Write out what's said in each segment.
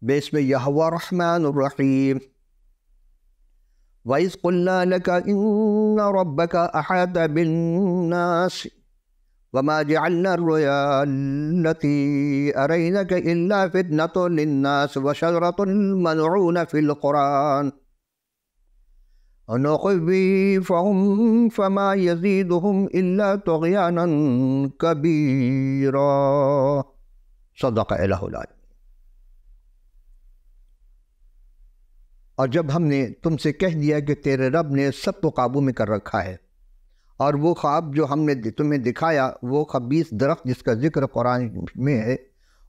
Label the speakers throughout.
Speaker 1: بسم اللہ الرحمن الرحیم وَإِذْ قُلْنَا لَكَ إِنَّ رَبَّكَ أَحَاطَ بِالنَّاسِ وَمَا جَعَلْنَا الرُّؤْيَا الَّتِي أَرَيْنَاكَ إِلَّا فِتْنَةً لِلنَّاسِ وَشَجَرَةٌ مَّلْعُونَةٌ فِي الْقُرْآنِ وَنُخَوِّفُهُمْ فَمَا يَزِيدُهُمْ إِلَّا طُغْيَانًا كَبِيرًا صدق الہ العظیم۔ اور جب ہم نے تم سے کہہ دیا کہ تیرے رب نے سب کو قابو میں کر رکھا ہے، اور وہ خواب جو ہم نے تمہیں دکھایا وہ خبیث درخت جس کا ذکر قرآن میں ہے،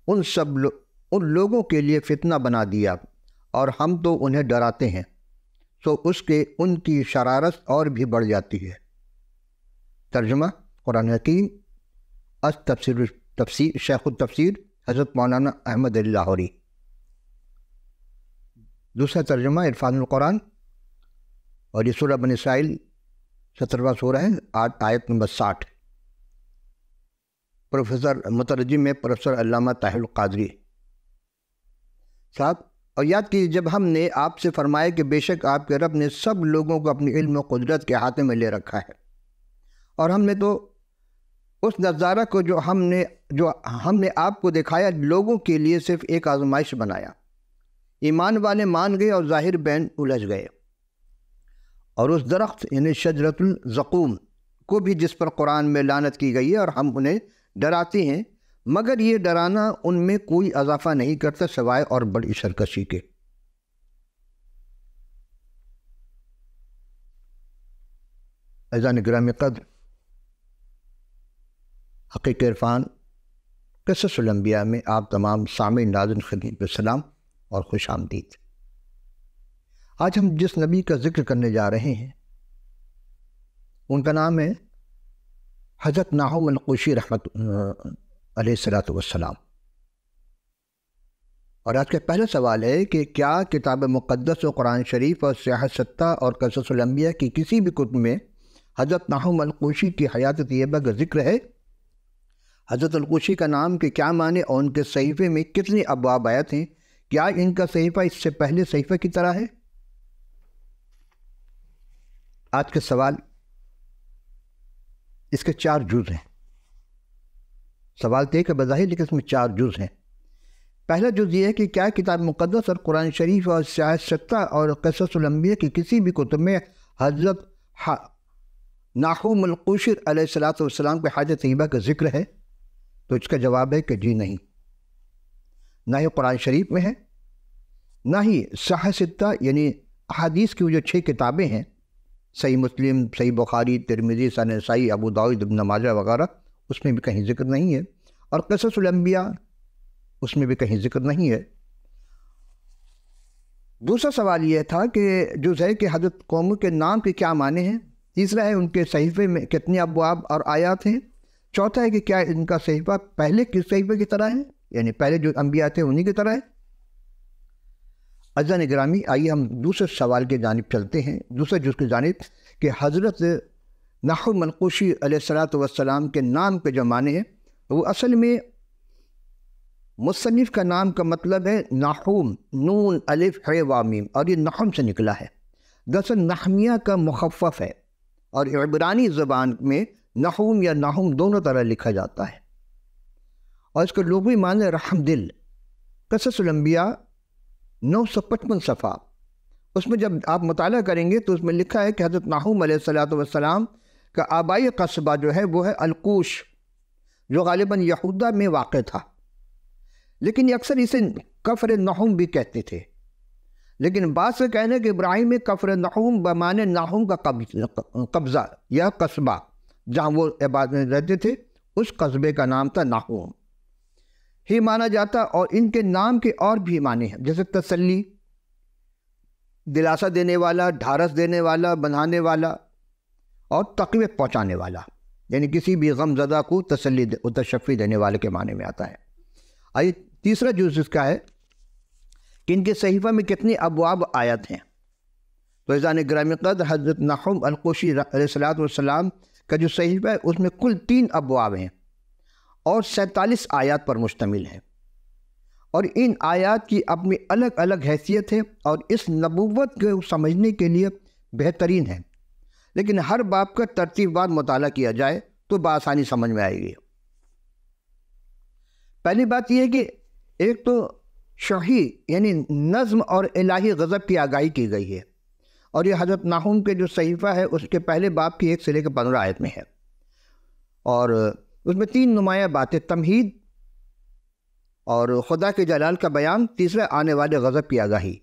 Speaker 1: ان لوگوں کے لیے فتنہ بنا دیا، اور ہم تو انہیں ڈراتے ہیں، سو ان کی شرارت اور بھی بڑھ جاتی ہے۔ ترجمہ قرآن حکیم تفسیر شیخ التفسیر حضرت مولانا احمد علی لاہوری۔ دوسرا ترجمہ عرفان القرآن، اور یہ سورہ بنی اسرائیل 17واں سورہ ہے، آیت نمبر 60۔ پروفیسر مترجم میں پروفیسر علامہ طاہر القادری صاحب۔ اور یاد کیجیے جب ہم نے آپ سے فرمایا کہ بے شک آپ کے رب نے سب لوگوں کو اپنی علم و قدرت کے ہاتھ میں لے رکھا ہے، اور ہم نے تو اس نظارہ کو جو ہم نے آپ کو دکھایا لوگوں کے لیے صرف ایک آزمائش بنایا۔ ایمان والے مان گئے اور ظاہر بین الجھ گئے، اور اس درخت یعنی شجرۃ الزقوم کو بھی جس پر قرآن میں لعنت کی گئی ہے، اور ہم انہیں ڈراتے ہیں، مگر یہ ڈرانا ان میں کوئی اضافہ نہیں کرتا سوائے اور بڑی سرکشی کے۔ عزیزان گرامی قدر، حقیقی عرفان قصص الانبیاء میں آپ تمام سامعین ناظرین خدمت پہ سلام اور خوش آمدید۔ آج ہم جس نبی کا ذکر کرنے جا رہے ہیں ان کا نام ہے حضرت ناہوم القوشی رحمۃ علیہ السلام۔ اور آج کا پہلا سوال ہے کہ کیا کتاب مقدس و قرآن شریف اور سیاحت ستہ اور قصص الانبیاء کی کسی بھی کتب میں حضرت ناہوم القوشی کی حیات طیبہ کا ذکر ہے؟ حضرت القوشی کا نام کے کیا معنی اور ان کے صحیفے میں کتنے ابواب آیت ہیں؟ کیا ان کا صحیفہ اس سے پہلے صحیفہ کی طرح ہے؟ آج کا سوال، اس کے 4 جز ہیں۔ سوال تو ایک ہے بظاہر، لیکن اس میں 4 جز ہیں۔ پہلا جز یہ ہے کہ کیا کتاب مقدس اور قرآن شریف اور سیاحت ستہ اور قصص الانبیاء کی کسی بھی کتب میں حضرت ناہوم القوشی علیہ السلام کے حیات طیبہ کا ذکر ہے؟ تو اس کا جواب ہے کہ جی نہیں، نہ ہی قرآن شریف میں ہے، نہ ہی سیاحت ستہ یعنی احادیث کی وہ جو 6 کتابیں ہیں، صحیح مسلم، صحیح بخاری، ترمذی، سنن نسائی، ابو داؤد، ابن ماجہ وغیرہ، اس میں بھی کہیں ذکر نہیں ہے، اور قصص الانبیاء اس میں بھی کہیں ذکر نہیں ہے۔ دوسرا سوال یہ تھا کہ جو ہے کہ حضرت قوم کے نام کے کیا معنی ہیں؟ تیسرا ہے ان کے صحیفے میں کتنے ابواب اور آیات ہیں؟ چوتھا ہے کہ کیا ان کا صحیفہ پہلے کس صحیفے کی طرح ہے، یعنی پہلے جو انبیاء تھے انہی کی طرح ہے؟ عزیزان گرامی، آئیے ہم دوسرے سوال کی جانب چلتے ہیں، دوسرے جز کی جانب، کہ حضرت ناہوم القوشی علیہ السلام کے نام کے جو معنی ہیں وہ اصل میں مصنف کا نام کا مطلب ہے ناہوم، نون الف ہے واو میم، اور یہ نحم سے نکلا ہے۔ دراصل نحمیہ کا مخفف ہے، اور عبرانی زبان میں نحوم یا ناہوم دونوں طرح لکھا جاتا ہے، اور اس کا لغوی معنی رحم دل۔ قصص الانبیاء 955 صفحہ، اس میں جب آپ مطالعہ کریں گے تو اس میں لکھا ہے کہ حضرت ناہوم علیہ السلام کا آبائی قصبہ جو ہے وہ ہے القوش، جو غالباً یہودہ میں واقع تھا، لیکن یہ اکثر اسے کفر نحوم بھی کہتے تھے، لیکن بعض سے کہنے کہ ابراہیم میں کفر نحوم بمعنی ناہوم کا قبضہ یا قصبہ جہاں وہ عبادت رہتے تھے، اس قصبے کا نام تھا ناہوم ہی مانا جاتا، اور ان کے نام کے اور بھی معنی ہیں، جیسے تسلی، دلاسا دینے والا، ڈھارس دینے والا، بندھانے والا، اور تقویت پہنچانے والا، یعنی کسی بھی غم زدہ کو تسلی و تشفی دینے والے کے معنی میں آتا ہے۔ آئیے تیسرا جز اس کا ہے کہ ان کے صحیفہ میں کتنے ابواب آیت ہیں۔ تو عزیزان گرامی قدر، حضرت ناہوم القوشی علیہ السلام کا جو صحیفہ ہے اس میں کل 3 ابواب ہیں اور 47 آیات پر مشتمل ہے، اور ان آیات کی اپنی الگ الگ حیثیت ہے اور اس نبوت کو سمجھنے کے لیے بہترین ہے، لیکن ہر باب کا ترتیب وار مطالعہ کیا جائے تو بآسانی سمجھ میں آئے گی۔ پہلی بات یہ ہے کہ ایک تو شرعی یعنی نظم اور الہی غضب کی آگاہی کی گئی ہے، اور یہ حضرت ناحوم کے جو صحیفہ ہے اس کے پہلے باب کی 1 سے لے کے 15 آیت میں ہے، اور اس میں 3 نمایاں باتیں: تمہید اور خدا کے جلال کا بیان، تیسرا آنے والے غضب کی آگاہی،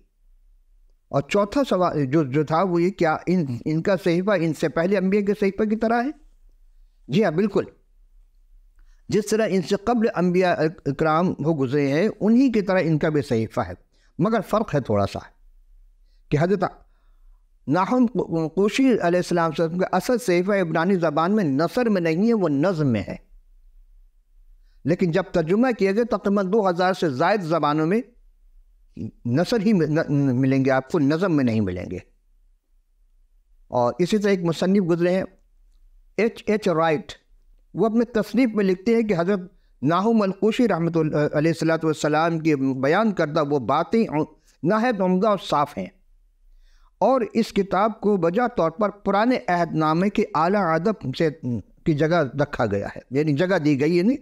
Speaker 1: اور چوتھا سوال جو تھا وہ یہ کیا ان کا صحیفہ ان سے پہلے انبیاء کے صحیفہ کی طرح ہے؟ جی ہاں، بالکل، جس طرح ان سے قبل انبیاء اکرام ہو گزرے ہیں انہی کی طرح ان کا بھی صحیفہ ہے، مگر فرق ہے تھوڑا سا کہ حضرت ناحوم کوشی علیہ السلام سے کا اصل صحیفہ عبرانی زبان میں نثر میں نہیں ہے، وہ نظم میں ہے، لیکن جب ترجمہ کیا گیا تقریباً 2000 سے زائد زبانوں میں نثر ہی ملیں گے آپ کو، نظم میں نہیں ملیں گے۔ اور اسی طرح ایک مصنف گزرے ہیں ایچ رائٹ، وہ اپنے تصنیف میں لکھتے ہیں کہ حضرت ناحوم الکوشی رحمۃ اللہ علیہ السلام کی بیان کردہ وہ باتیں نہایت عمدہ اور صاف ہیں، اور اس کتاب کو بجا طور پر پرانے عہد نامے کے اعلیٰ ادب سے کی جگہ رکھا گیا ہے، یعنی جگہ دی گئی ہے نہیں۔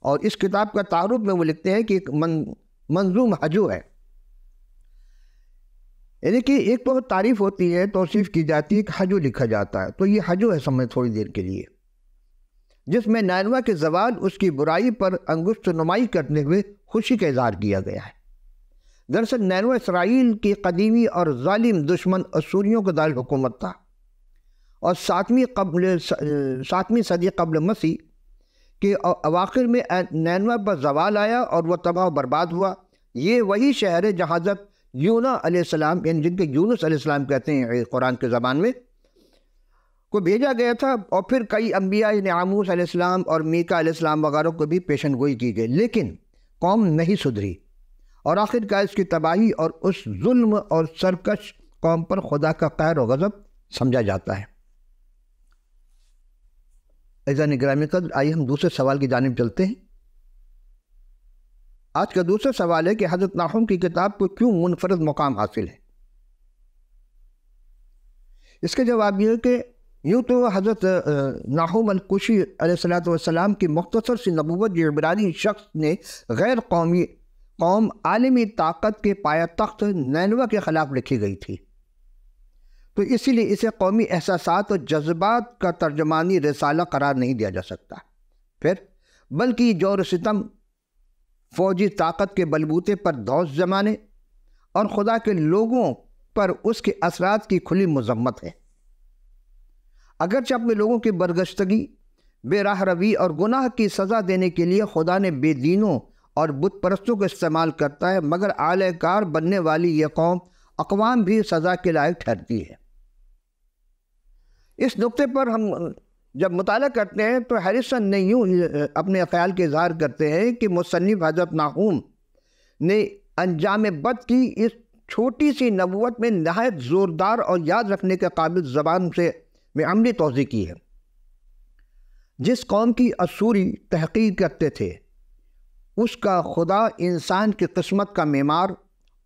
Speaker 1: اور اس کتاب کا تعارف میں وہ لکھتے ہیں کہ ایک منظوم ہجو ہے، یعنی کہ ایک تو تعریف ہوتی ہے، توصیف کی جاتی ہے، کہ ہجو لکھا جاتا ہے، تو یہ ہجو ہے سمجھ تھوڑی دیر کے لیے، جس میں نینوا کے زوال اس کی برائی پر انگشت نمائی کرنے ہوئے خوشی کا اظہار کیا گیا ہے۔ دراصل نینوا اسرائیل کی قدیمی اور ظالم دشمن اسوریوں کا دارالحکومت تھا، اور 7ویں صدی قبل مسیح کے اواخر میں نینوا پر زوال آیا اور وہ تباہ و برباد ہوا۔ یہ وہی شہر ہے جہاں حضرت یونس علیہ السلام، یعنی جن کے یونس علیہ السلام کہتے ہیں قرآن کے زبان میں، کو بھیجا گیا تھا، اور پھر کئی انبیاء یعنی عاموس علیہ السلام اور میکا علیہ السلام وغیرہ کو بھی پیشن گوئی کی گئی، لیکن قوم نہیں سدھری، اور آخر کار اس کی تباہی اور اس ظلم اور سرکش قوم پر خدا کا قہر و غضب سمجھا جاتا ہے۔ عزیزان گرامی قدر، آئیے ہم دوسرے سوال کی جانب چلتے ہیں۔ آج کا دوسرا سوال ہے کہ حضرت ناحوم کی کتاب کو کیوں منفرد مقام حاصل ہے؟ اس کا جواب یہ ہے کہ یوں تو حضرت ناحوم الکوشی علیہ السلام کی مختصر سی نبوت جو عبرانی شخص نے غیر قوم عالمی طاقت کے پایہ تخت نینوا کے خلاف لکھی گئی تھی، تو اسی لیے اسے قومی احساسات اور جذبات کا ترجمانی رسالہ قرار نہیں دیا جا سکتا، پھر بلکہ جور و ستم، فوجی طاقت کے بلبوتے پر دھوس جمانے اور خدا کے لوگوں پر اس کے اثرات کی کھلی مذمت ہے۔ اگرچہ اپنے لوگوں کی برگشتگی، بے راہ روی اور گناہ کی سزا دینے کے لیے خدا نے بے دینوں اور بت پرستوں کو استعمال کرتا ہے، مگر اعلی کار بننے والی یہ قوم اقوام بھی سزا کے لائق ٹھہرتی ہے۔ اس نقطے پر ہم جب مطالعہ کرتے ہیں تو ہیریسن نے یوں اپنے خیال کے اظہار کرتے ہیں کہ مصنف حضرت ناحوم نے انجام بد کی اس چھوٹی سی نبوت میں نہایت زوردار اور یاد رکھنے کے قابل زبان سے میں عملی توضیح کی ہے۔ جس قوم کی اسوری تحقیر کرتے تھے اس کا خدا انسان کی قسمت کا معمار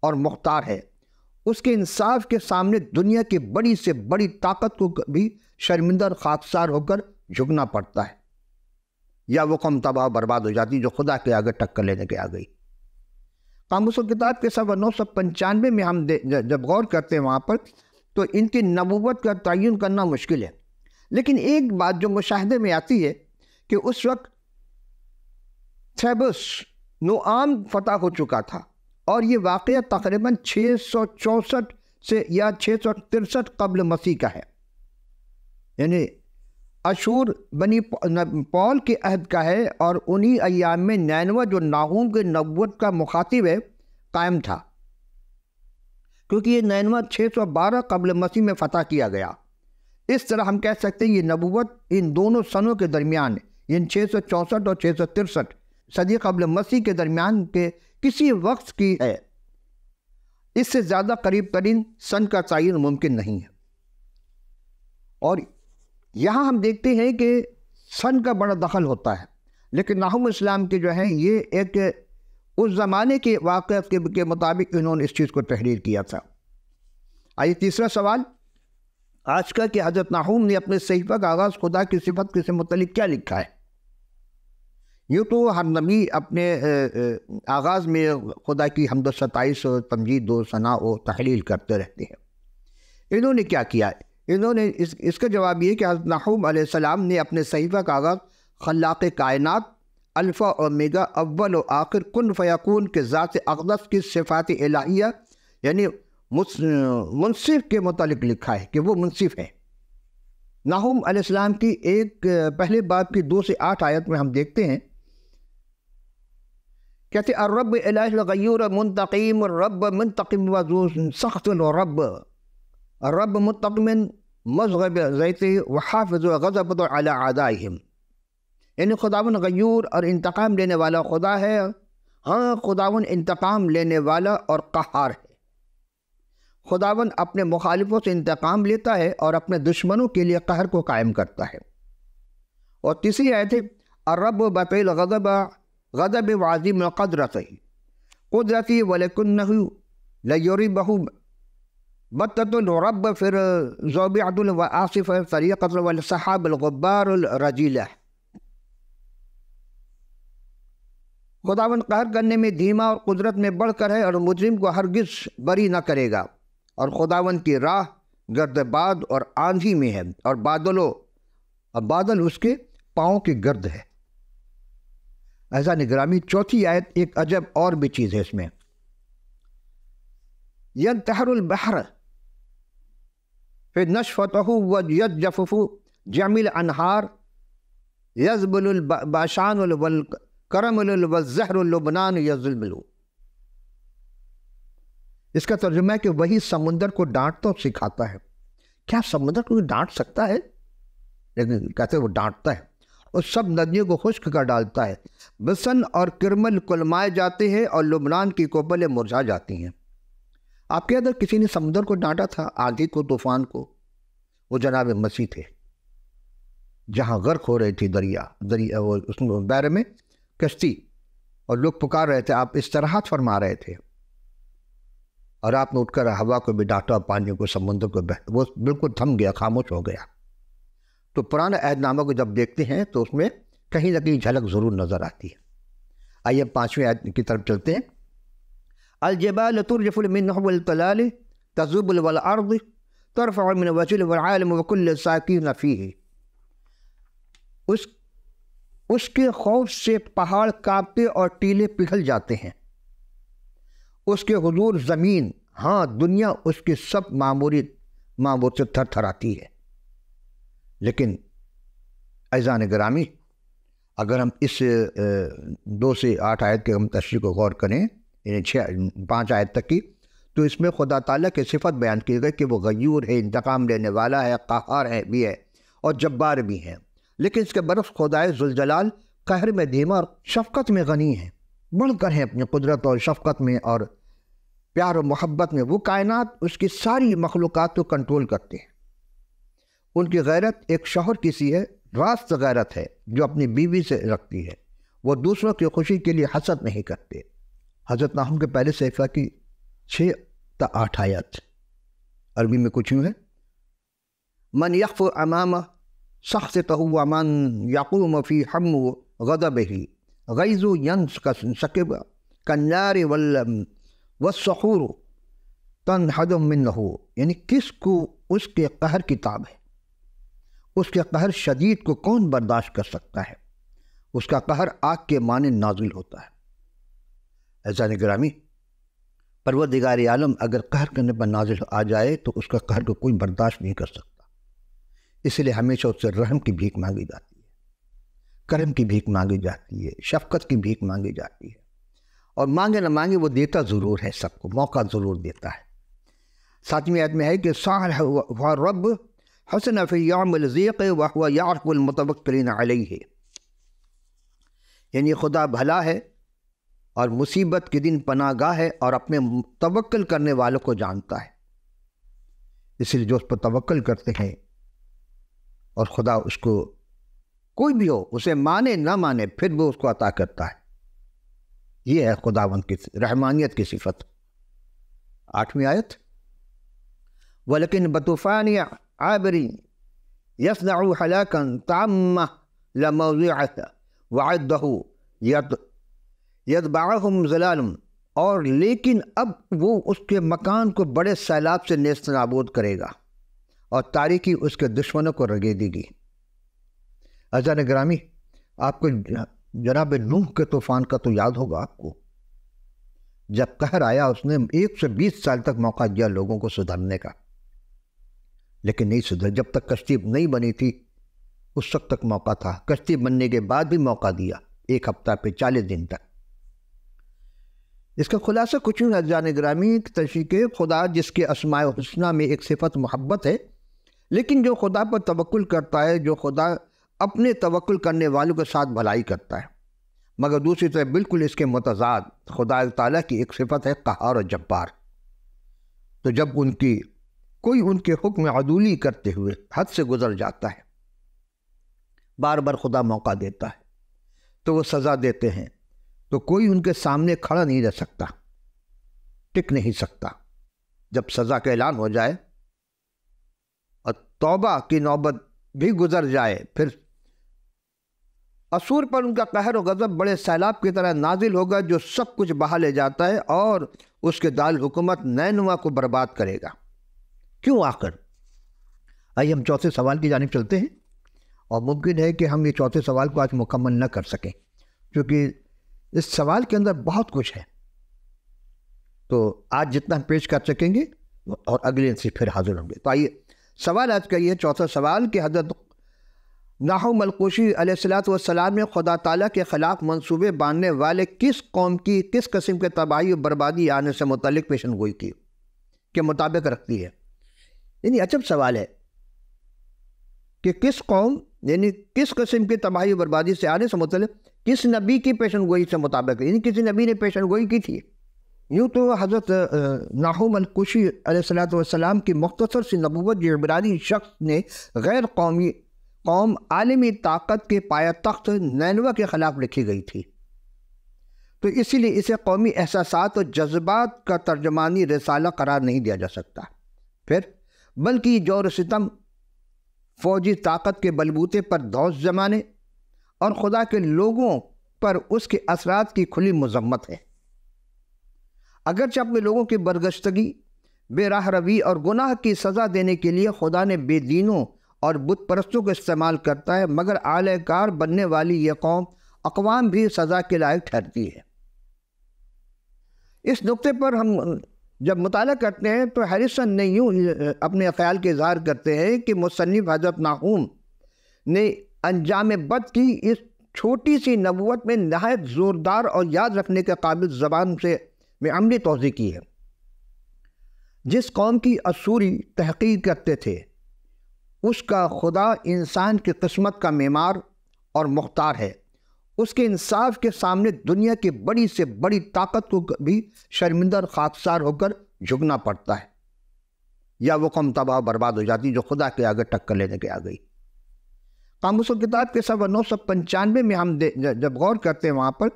Speaker 1: اور مختار ہے، اس کے انصاف کے سامنے دنیا کی بڑی سے بڑی طاقت کو بھی شرمندہ اور خاکسار ہو کر جھکنا پڑتا ہے، یا وہ قوم تباہ برباد ہو جاتی جو خدا کے آگے ٹکر لینے کے آ گئی۔ قاموس الکتاب کے صفحہ 995 میں ہم جب غور کرتے ہیں وہاں پر تو ان کی نبوت کا تعین کرنا مشکل ہے، لیکن ایک بات جو مشاہدے میں آتی ہے کہ اس وقت تھیبس نوآم فتح ہو چکا تھا، اور یہ واقعہ تقریباً 664 سے یا 663 قبل مسیح کا ہے، یعنی اشور بنی پول کے عہد کا ہے، اور انہی ایام میں نینوا جو ناحوم کے نبوت کا مخاطب ہے قائم تھا، کیونکہ یہ نینوا 612 قبل مسیح میں فتح کیا گیا۔ اس طرح ہم کہہ سکتے ہیں یہ نبوت ان دونوں سنوں کے درمیان، یعنی 664 اور 663 صدی قبل مسیح کے درمیان کے کسی وقت کی ہے، اس سے زیادہ قریب ترین سن کا تعین ممکن نہیں ہے۔ اور یہاں ہم دیکھتے ہیں کہ سن کا بڑا دخل ہوتا ہے، لیکن ناحوم اسلام کے جو ہیں یہ ایک اس زمانے کے واقعات کے مطابق انہوں نے اس چیز کو تحریر کیا تھا۔ آئیے تیسرا سوال آج کا کہ حضرت نحوم نے اپنے صحیفہ کا آغاز خدا کی صفت کے سے متعلق کیا لکھا ہے؟ یوں تو ہر نبی اپنے آغاز میں خدا کی حمد و ستائش و تمجید و ثنا و تحلیل کرتے رہتے ہیں۔ انہوں نے کیا کیا ہے؟ انہوں نے اس کا جواب یہ کہ حضرت نحوم علیہ السلام نے اپنے صحیفہ کا آغاز خلاق کائنات، الفا اور میگا، اول و آخر، کن فیکون کے ذات اقدس کی صفات الہیہ یعنی منصف کے متعلق لکھا ہے کہ وہ منصف ہیں۔ نحوم علیہ السلام کی ایک پہلے باب کی 2 سے 8 آیت میں ہم دیکھتے ہیں، کہتے الرب الہ الغیور منتقم، الرب منتقم وذو سخت، الرب الرب منتقم مذغب زیتے وحافظ غضب علی اعدائہم، یعنی خداون غیور اور انتقام لینے والا خدا ہے۔ ہاں، خداون انتقام لینے والا اور قہار ہے۔ خداون اپنے مخالفوں سے انتقام لیتا ہے اور اپنے دشمنوں کے لیے قہر کو قائم کرتا ہے۔ اور تیسری آیت ہے الرب بطیل غضب غضب وعظیم قدرتہ قدرتی ولیکنہ لیریبہ بطۃ الرب پھر زوبعۃ وآصف طریقۃ والسحاب الغبار الرجیلہ۔ خداون قہر کرنے میں دھیما اور قدرت میں بڑھ کر ہے اور مجرم کو ہرگز بری نہ کرے گا، اور خداون کی راہ گرد باد اور آندھی میں ہے، اور بادل اس کے پاؤں کی گرد ہے۔ ایسا نگرامی چوتھی آیت ایک عجب اور بھی چیز ہے اس میں، ينتحر البحر پھر نشفتہ ويجفف جميع الانہار يزبل الباشان والکرمل والزہر اللبنان يزلبل۔ اس کا ترجمہ ہے کہ وہی سمندر کو ڈانٹتا اور سکھاتا ہے۔ کیا سمندر کو ڈانٹ سکتا ہے؟ لیکن کہتے ہیں وہ ڈانٹتا ہے، اور سب ندیوں کو خشک کر ڈالتا ہے۔ بسن اور کرمل کلمائے جاتے ہیں اور لبنان کی کوپلیں مرجھا جاتی ہیں۔ آپ کے اندر کسی نے سمندر کو ڈانٹا تھا، آندھی کو، طوفان کو؟ وہ جناب مسیح تھے۔ جہاں غرق ہو رہی تھی دریا وہ اس بحر میں کشتی، اور لوگ پکار رہے تھے، آپ استراحت فرما رہے تھے، اور آپ نے اٹھ کر ہوا کو بھی ڈانٹا، پانی کو، سمندر کو، وہ بالکل تھم گیا، خاموش ہو گیا۔ تو پرانا عہد نامہ کو جب دیکھتے ہیں تو اس میں کہیں نہ کہیں جھلک ضرور نظر آتی ہے۔ آئیے 5ویں آیت کی طرف چلتے ہیں۔ الجبال ترجف من نحو التلال تذوب والارض ترفع من وجل والعالم وكل ساکین فیہ۔ اس کے خوف سے پہاڑ کانپتے اور ٹیلے پگھل جاتے ہیں۔ اس کے حضور زمین، ہاں دنیا اس کے سب معمور سے تھر تھراتی ہے۔ لیکن عزیزان گرامی، اگر ہم اس 2 سے 8 آیت کے ہم تشریح کو غور کریں، یعنی 5 آیت تک کی، تو اس میں خدا تعالیٰ کی صفت بیان کی گئی کہ وہ غیور ہے، انتقام لینے والا ہے، قہار ہے بھی ہے، اور جبار بھی ہے۔ لیکن اس کے برعکس خدائے ذوالجلال قہر میں دھیما اور شفقت میں غنی ہے، بڑھ کر ہے اپنی قدرت اور شفقت میں اور پیار و محبت میں۔ وہ کائنات اس کی ساری مخلوقات کو کنٹرول کرتے ہیں۔ ان کی غیرت ایک شوہر کی سی ہے، راست غیرت ہے جو اپنی بیوی سے رکھتی ہے۔ وہ دوسروں کی خوشی کے لیے حسد نہیں کرتے۔ حضرت نحوم کے پہلے صحیفہ کی 6 تا 8 آیات عربی میں کچھ یوں ہے، من یخف امام سخطہ ومن یقوم فی حم غضبہ غیظ ینسکب کالنار والصخور تنحد منہ، یعنی کس کو اس کے قہر کی تاب ہے؟ اس کے قہر شدید کو کون برداشت کر سکتا ہے؟ اس کا قہر آگ کے مانند نازل ہوتا ہے۔ عزیزان گرامی، پروردگار عالم اگر قہر کرنے پر نازل آ جائے تو اس کا قہر کو کوئی برداشت نہیں کر سکتا۔ اس لیے ہمیشہ اس سے رحم کی بھیک مانگی جاتی ہے، کرم کی بھیک مانگی جاتی ہے، شفقت کی بھیک مانگی جاتی ہے، اور مانگے نہ مانگے وہ دیتا ضرور ہے، سب کو موقع ضرور دیتا ہے۔ 7ویں آیت میں ہے کہ صالح رب حسن فی یوم الضیق وہو یعرف المتوکلین علیہ، یعنی خدا بھلا ہے اور مصیبت کے دن پناہ گاہ ہے اور اپنے توکل کرنے والوں کو جانتا ہے۔ اس لیے جو اس پر توکل کرتے ہیں اور خدا اس کو کوئی بھی ہو، اسے مانے نہ مانے، پھر وہ اس کو عطا کرتا ہے۔ یہ ہے خداوند کی رحمانیت کی صفت۔ 8ویں آیت، وَلَكِنْ بَطُوفَانِ عَابِرٍ يَصْنَعُ حَلَاكًا تَعَمَّ لَمَوْضِعَهَا وَعَدَّهُ يَتْبَعُهُمْ ظِلَالٌ، اور لیکن اب وہ اس کے مکان کو بڑے سیلاب سے نیست نابود کرے گا اور تاریکی اس کے دشمنوں کو رگیدے گی۔ عزیزان گرامی، آپ کو جناب نوح کے طوفان کا تو یاد ہوگا آپ کو، جب قہر آیا اس نے 120 سال تک موقع دیا لوگوں کو سدھرنے کا، لیکن نہیں سدھر۔ جب تک کشتی نہیں بنی تھی اس وقت تک موقع تھا، کشتی بننے کے بعد بھی موقع دیا، 1 ہفتہ پہ 40 دن تک۔ اس کا خلاصہ کچھ نہیں عزیزان گرامی، تشریح کے خدا جس کے اسماء الحسنہ میں ایک صفت محبت ہے، لیکن جو خدا پر توکل کرتا ہے، جو خدا اپنے توکل کرنے والوں کے ساتھ بھلائی کرتا ہے، مگر دوسری طرف بالکل اس کے متضاد خدا تعالیٰ کی ایک صفت ہے قہار اور جبار۔ تو جب کوئی ان کے حکم عدولی کرتے ہوئے حد سے گزر جاتا ہے، بار بار خدا موقع دیتا ہے تو وہ سزا دیتے ہیں، تو کوئی ان کے سامنے کھڑا نہیں رہ سکتا، ٹک نہیں سکتا۔ جب سزا کا اعلان ہو جائے اور توبہ کی نوبت بھی گزر جائے، پھر اسور پر ان کا قہر و غضب بڑے سیلاب کی طرح نازل ہوگا جو سب کچھ بہا لے جاتا ہے اور اس کے دارالحکومت نینوا کو برباد کرے گا۔ کیوں آخر؟ آئیے ہم چوتھے سوال کی جانب چلتے ہیں، اور ممکن ہے کہ ہم یہ چوتھے سوال کو آج مکمل نہ کر سکیں، کیونکہ اس سوال کے اندر بہت کچھ ہے۔ تو آج جتنا ہم پیش کر سکیں گے اور اگلے دن سے پھر حاضر ہوں گے۔ تو آئیے سوال آج کا یہ چوتھا سوال کہ حضرت ناحوم القوشی علیہ السلام نے خدا تعالیٰ کے خلاف منصوبے باندھنے والے کس قوم کی کس قسم کے تباہی و بربادی آنے سے متعلق پیشن گوئی کی کے مطابق رکھتی ہے؟ یعنی عجب سوال ہے کہ کس قوم یعنی کس قسم کی تباہی و بربادی سے آنے سے متعلق کس نبی کی پیشن گوئی سے مطابق، یعنی کسی نبی نے پیشن گوئی کی تھی۔ یوں تو حضرت ناحوم القوشی علیہ السلام کی مختصر سی نبوت جو عبرانی شخص نے غیر قوم عالمی طاقت کے پایہ تخت نینوا کے خلاف لکھی گئی تھی، تو اسی لیے اسے قومی احساسات اور جذبات کا ترجمانی رسالہ قرار نہیں دیا جا سکتا، پھر بلکہ جور و ستم، فوجی طاقت کے بلبوتے پر دوست جمانے اور خدا کے لوگوں پر اس کے اثرات کی کھلی مذمت ہے۔ اگرچہ اپنے لوگوں کی برگشتگی، بے راہ روی اور گناہ کی سزا دینے کے لیے خدا نے بے دینوں اور بت پرستوں کو استعمال کرتا ہے، مگر اعلی کار بننے والی یہ اقوام بھی سزا کے لائق ٹھہرتی ہے۔ اس نقطے پر ہم جب مطالعہ کرتے ہیں تو ہیریسن نے یوں اپنے خیال کے اظہار کرتے ہیں کہ مصنف حضرت ناحوم نے انجام بد کی اس چھوٹی سی نبوت میں نہایت زوردار اور یاد رکھنے کے قابل زبان سے میں عملی توضیح کی ہے۔ جس قوم کی اسوری تحقیق کرتے تھے اس کا خدا انسان کی قسمت کا معمار اور مختار ہے، اس کے انصاف کے سامنے دنیا کی بڑی سے بڑی طاقت کو بھی شرمندہ اور خاکسار ہو کر جھکنا پڑتا ہے، یا وہ قوم تباہ برباد ہو جاتی جو خدا کے آگے ٹکر لینے کے آ گئی۔ قاموس و کتاب کے صفحہ 995 میں ہم جب غور کرتے ہیں وہاں پر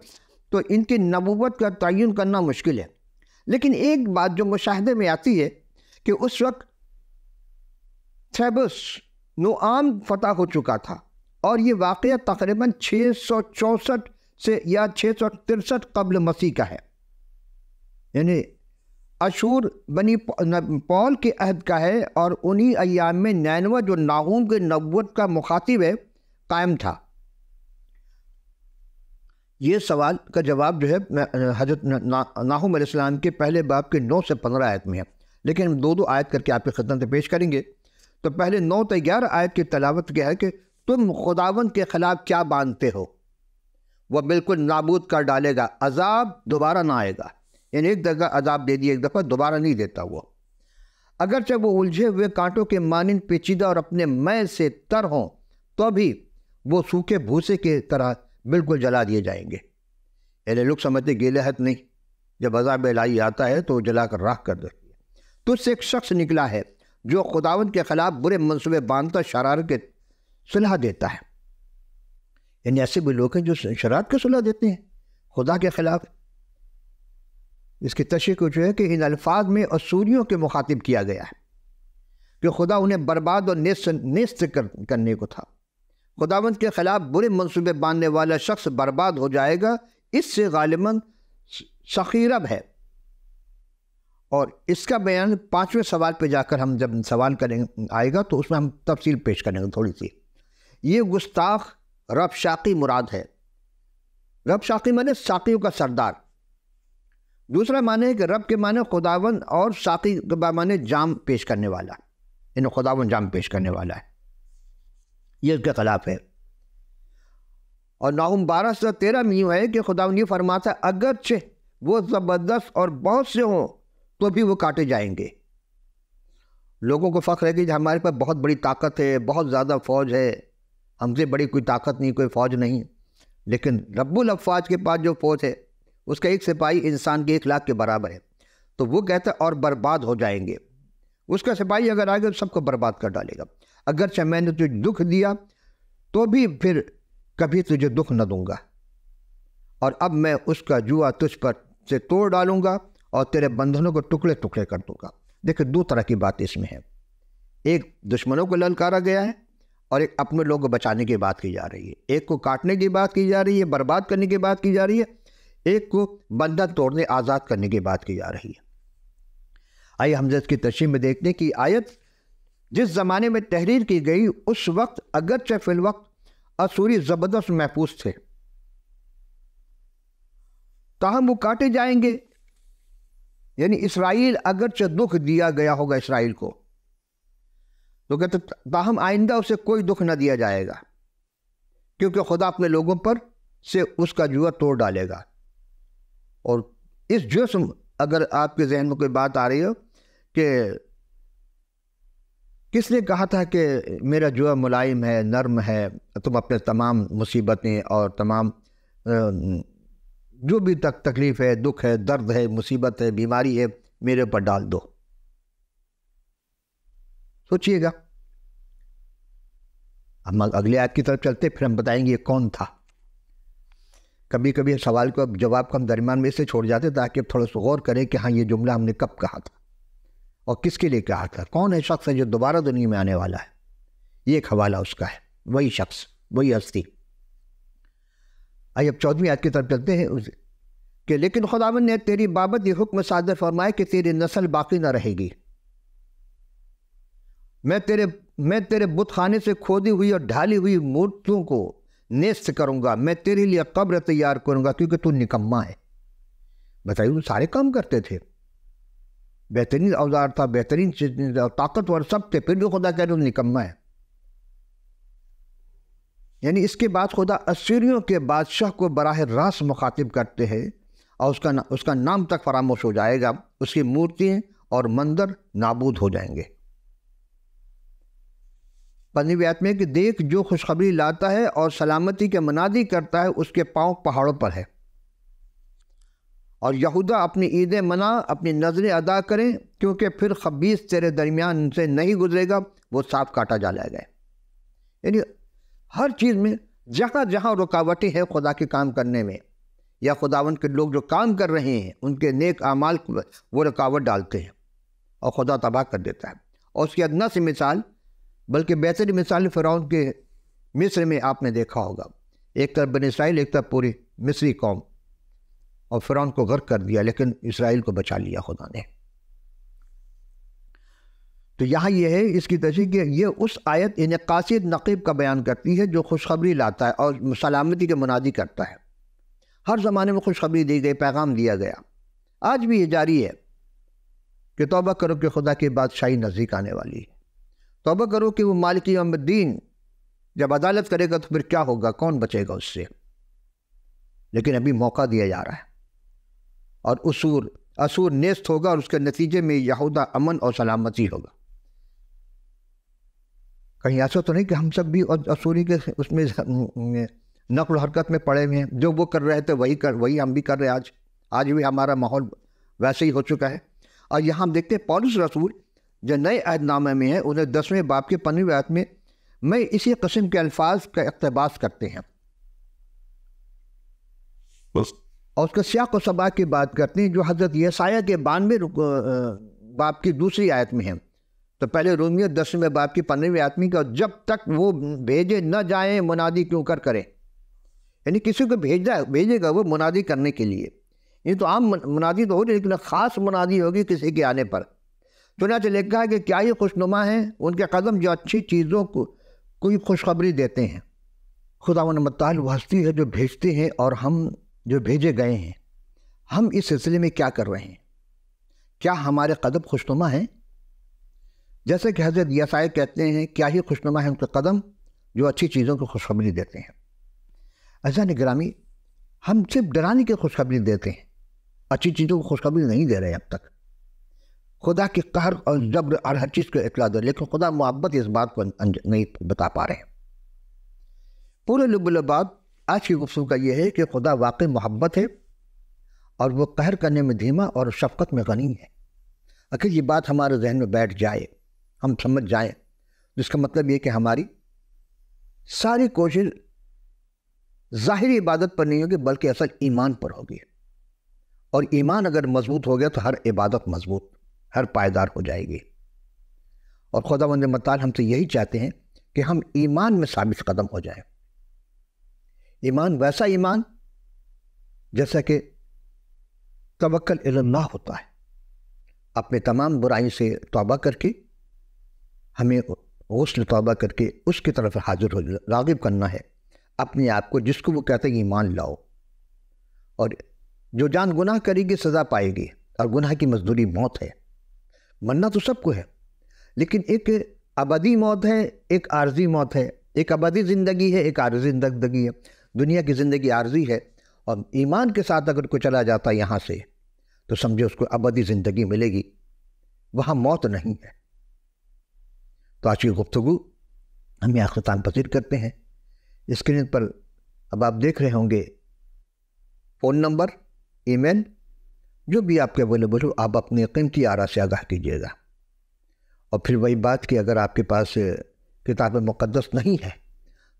Speaker 1: تو ان کی نبوت کا تعین کرنا مشکل ہے، لیکن ایک بات جو مشاہدے میں آتی ہے کہ اس وقت تھیبس نوآم فتح ہو چکا تھا، اور یہ واقعہ تقریباً 664 سے یا 663 قبل مسیح کا ہے، یعنی اشور بنی پول کے عہد کا ہے، اور انہی ایام میں نینوا جو ناحوم کے نبوت کا مخاطب ہے قائم تھا۔ یہ سوال کا جواب جو ہے حضرت ناحوم علیہ السلام کے پہلے باب کے 9 سے 15 آیت میں ہے، لیکن ہم 2 آیت کر کے آپ کی خدمت میں پیش کریں گے۔ تو پہلے 9 سے 11 آیت کی تلاوت کیا ہے کہ تم خداوند کے خلاف کیا باندھتے ہو، وہ بالکل نابود کر ڈالے گا، عذاب دوبارہ نہ آئے گا، یعنی ایک جگہ عذاب دے دیا، ایک دفعہ دوبارہ نہیں دیتا وہ، اگرچہ وہ الجھے ہوئے کانٹوں کے مانند پیچیدہ اور اپنے مے سے تر ہوں تو بھی وہ سوکھے بھوسے کے طرح بالکل جلا دیے جائیں گے۔ یعنی لوگ سمجھتے گیلے ہاتھ نہیں، جب عذاب الہی آتا ہے تو جلا کر راکھ کر دیتی ہے۔ تو اس سے ایک شخص نکلا ہے جو خداوند کے خلاف برے منصوبے باندھتا شرارت کے صلح دیتا ہے، یعنی ایسے بھی لوگ ہیں جو شرارت کے صلح دیتے ہیں خدا کے خلاف، اس کی تشریح کچھ ہے کہ ان الفاظ میں اسوریوں کے مخاطب کیا گیا ہے کہ خدا انہیں برباد اور نیست کرنے کو تھا۔ خداوند کے خلاف برے منصوبے باندھنے والا شخص برباد ہو جائے گا، اس سے غالباً سخیرب ہے۔ اور اس کا بیان 5ویں سوال پہ جا کر ہم جب سوال کریں آئے گا تو اس میں ہم تفصیل پیش کریں گے تھوڑی سی۔ یہ گستاخ رب شاقی مراد ہے۔ رب شاقی معنی ساقیوں کا سردار۔ دوسرا معنی ہے کہ رب کے معنی خداوند، اور ساقی کے معنی جام پیش کرنے والا، یعنی خداوند جام پیش کرنے والا ہے، یہ اس کے خلاف ہے۔ اور ناہوم 12:13 میں یوں ہے کہ خداوند یہ فرماتا ہے اگرچہ وہ زبردست اور بہت سے ہوں تو بھی وہ کاٹے جائیں گے۔ لوگوں کو فخر ہے کہ ہمارے پاس بہت بڑی طاقت ہے، بہت زیادہ فوج ہے، ہم سے بڑی کوئی طاقت نہیں، کوئی فوج نہیں، لیکن رب الافواج کے پاس جو فوج ہے اس کا ایک سپاہی انسان کے 1 لاکھ کے برابر ہے۔ تو وہ کہتا ہے اور برباد ہو جائیں گے۔ اس کا سپاہی اگر آئے گا تو سب کو برباد کر ڈالے گا۔ اگرچہ میں نے تجھے دکھ دیا تو بھی پھر کبھی تجھے دکھ نہ دوں گا، اور اب میں اس کا جوا تجھ پر سے توڑ ڈالوں گا اور تیرے بندھنوں کو ٹکڑے ٹکڑے کر دوں گا۔ دیکھیں 2 طرح کی بات اس میں ہے، ایک دشمنوں کو للکارا گیا ہے اور ایک اپنے لوگوں کو بچانے کی بات کی جا رہی ہے۔ ایک کو کاٹنے کی بات کی جا رہی ہے، برباد کرنے کی بات کی جا رہی ہے، ایک کو بندھن توڑنے، آزاد کرنے کی بات کی جا رہی ہے۔ آئیے ہم اس کی تشریح میں دیکھتے ہیں کہ آیت جس زمانے میں تحریر کی گئی اس وقت اگرچہ فی الوقت اسوری زبردست محفوظ تھے، تاہم وہ کاٹے جائیں گے۔ یعنی اسرائیل اگرچہ دکھ دیا گیا ہوگا اسرائیل کو، تو کہتے تاہم آئندہ اسے کوئی دکھ نہ دیا جائے گا، کیونکہ خدا اپنے لوگوں پر سے اس کا جوا توڑ ڈالے گا۔ اور اس جسم، اگر آپ کے ذہن میں کوئی بات آ رہی ہو کہ کس نے کہا تھا کہ میرا جوا ملائم ہے، نرم ہے، تم اپنے تمام مصیبتیں اور تمام جو بھی تکلیف ہے، دکھ ہے، درد ہے، مصیبت ہے، بیماری ہے، میرے اوپر ڈال دو۔ سوچئے گا۔ ہم اگلے آیت کی طرف چلتے، پھر ہم بتائیں گے یہ کون تھا۔ کبھی کبھی سوال کو جواب کو ہم درمیان میں سے چھوڑ جاتے تاکہ تھوڑا سا غور کریں کہ ہاں یہ جملہ ہم نے کب کہا تھا اور کس کے لیے کہا تھا، کون ہے شخص ہے جو دوبارہ دنیا میں آنے والا ہے۔ یہ ایک حوالہ اس کا ہے، وہی شخص، وہی ہستی۔ آئیے اب 14ویں آیت کی طرف چلتے ہیں کہ لیکن خداوند نے تیری بابت یہ حکم صادر فرمایا کہ تیری نسل باقی نہ رہے گی۔ میں تیرے بت خانے سے کھودی ہوئی اور ڈھالی ہوئی مورتوں کو نیست کروں گا، میں تیرے لیے قبر تیار کروں گا کیونکہ تو نکما ہے۔ بتائیے وہ سارے کام کرتے تھے، بہترین اوزار تھا، بہترین طاقتور سب تھے، پھر بھی خدا کہہ رہے ہیں نکما ہے۔ یعنی اس کے بعد خدا اسیریوں کے بادشاہ کو براہ راست مخاطب کرتے ہیں اور اس کا نام تک فراموش ہو جائے گا، اس کی مورتیں اور مندر نابود ہو جائیں گے۔ 15ویں آیت میں کہ دیکھ جو خوشخبری لاتا ہے اور سلامتی کے منادی کرتا ہے اس کے پاؤں پہاڑوں پر ہے، اور یہودا اپنی عیدیں منا، اپنی نظریں ادا کریں، کیونکہ پھر خبیث تیرے درمیان سے نہیں گزرے گا، وہ صاف کاٹا جائے گا۔ یعنی ہر چیز میں جہاں جہاں رکاوٹیں ہیں خدا کے کام کرنے میں، یا خداوند کے لوگ جو کام کر رہے ہیں ان کے نیک اعمال وہ رکاوٹ ڈالتے ہیں اور خدا تباہ کر دیتا ہے۔ اور اس کی ادنیٰ سی مثال، بلکہ بہترین مثال فرعون کے مصر میں آپ نے دیکھا ہوگا، ایک طرف بنی اسرائیل، ایک طرف پوری مصری قوم، اور فرعون کو غرق کر دیا، لیکن اسرائیل کو بچا لیا خدا نے۔ تو یہاں یہ ہے اس کی تشریح کہ یہ اس آیت یعنی قاصد نقیب کا بیان کرتی ہے جو خوشخبری لاتا ہے اور سلامتی کے منادی کرتا ہے۔ ہر زمانے میں خوشخبری دی گئی، پیغام دیا گیا، آج بھی یہ جاری ہے کہ توبہ کرو کہ خدا کی بادشاہی نزدیک آنے والی ہے، توبہ کرو کہ وہ مالک یوم الدین جب عدالت کرے گا تو پھر کیا ہوگا، کون بچے گا اس سے۔ لیکن ابھی موقع دیا جا رہا ہے، اور اسور نیست ہوگا، اور اس کے نتیجے میں یہودا امن اور سلامتی ہوگا۔ کہیں ایسا تو نہیں کہ ہم سب بھی اسوری کے اس میں نقل و حرکت میں پڑے ہوئے ہیں، جو وہ کر رہے تھے وہی ہم بھی کر رہے ہیں۔ آج بھی ہمارا ماحول ویسے ہی ہو چکا ہے۔ اور یہاں ہم دیکھتے ہیں پولس رسول جو نئے عہد نامے میں ہیں، انہیں 10ویں باب کے 15ویں آیت میں اسی قسم کے الفاظ کا اقتباس کرتے ہیں، اور اس کے سیاق و سباق کی بات کرتے ہیں جو حضرت یسایہ کے 92 باب کی دوسری آیت میں ہے۔ تو پہلے رومیہ 10ویں باب کی 15ویں آیت میں کہ جب تک وہ بھیجے نہ جائیں منادی کیوں کرے، یعنی کسی کو بھیجے گا وہ منادی کرنے کے لیے، یہ تو عام منادی تو ہوگی لیکن خاص منادی ہوگی کسی کے آنے پر۔ چنانچہ لکھا ہے کہ کیا یہ خوشنما ہیں ان کے قدم جو اچھی چیزوں کو کوئی خوشخبری دیتے ہیں۔ خداوند متعال وہ ہستی ہے جو بھیجتے ہیں، اور ہم جو بھیجے گئے ہیں ہم اس سلسلے میں کیا کر رہے ہیں؟ کیا ہمارے قدم خوشنما ہیں؟ جیسے کہ حضرت یسایہ کہتے ہیں کیا ہی خوشنما ہے ان کے قدم جو اچھی چیزوں کو خوشخبری دیتے ہیں۔ عزیزان گرامی، ہم صرف ڈرانے کی خوشخبری دیتے ہیں، اچھی چیزوں کو خوشخبری نہیں دے رہے اب تک۔ خدا کی قہر اور جبر اور ہر چیز کو اطلاع دے، لیکن خدا محبت اس بات کو نہیں بتا پا رہے ہیں۔ پورے لب الباب آج کی گفتگو کا یہ ہے کہ خدا واقعی محبت ہے اور وہ قہر کرنے میں دھیما اور شفقت میں غنی ہے۔ اگر یہ بات ہمارے ذہن میں بیٹھ جائے، ہم سمجھ جائیں، جس کا مطلب یہ کہ ہماری ساری کوشش ظاہری عبادت پر نہیں ہوگی بلکہ اصل ایمان پر ہوگی، اور ایمان اگر مضبوط ہو گیا تو ہر عبادت مضبوط، ہر پائیدار ہو جائے گی۔ اور خداوند متعال ہم سے یہی چاہتے ہیں کہ ہم ایمان میں ثابت قدم ہو جائیں۔ ایمان ویسا ایمان جیسا کہ توکل الی اللہ ہوتا ہے، اپنے تمام برائی سے توبہ کر کے ہمیں غسل توبہ کر کے اس کی طرف حاضر ہو راغب کرنا ہے اپنے آپ کو، جس کو وہ کہتے ہیں ایمان لاؤ۔ اور جو جان گناہ کرے گی سزا پائے گی، اور گناہ کی مزدوری موت ہے۔ مرنا تو سب کو ہے، لیکن ایک ابدی موت ہے، ایک عارضی موت ہے، ایک ابدی زندگی ہے، ایک عارضی زندگی ہے۔ دنیا کی زندگی عارضی ہے، اور ایمان کے ساتھ اگر کوئی چلا جاتا ہے یہاں سے تو سمجھے اس کو ابدی زندگی ملے گی، وہاں موت نہیں ہے۔ تو آج کی گفتگو ہم اختتام پذیر کرتے ہیں۔ اسکرین پر اب آپ دیکھ رہے ہوں گے فون نمبر، ای میل، جو بھی آپ کے اویلیبل ہو، آپ اپنے قیمتی آراء سے آگاہ کیجیے گا۔ اور پھر وہی بات کہ اگر آپ کے پاس کتاب مقدس نہیں ہے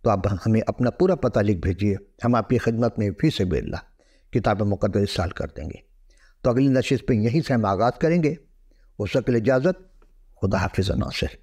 Speaker 1: تو آپ ہمیں اپنا پورا پتہ لکھ بھیجیے، ہم آپ کی خدمت میں فی سبیل اللہ کتاب مقدس ارسال کر دیں گے۔ تو اگلی نشست پہ یہیں سے ہم آغاز کریں گے۔ اس وقت کے لیے اجازت، خدا حافظ و ناصر۔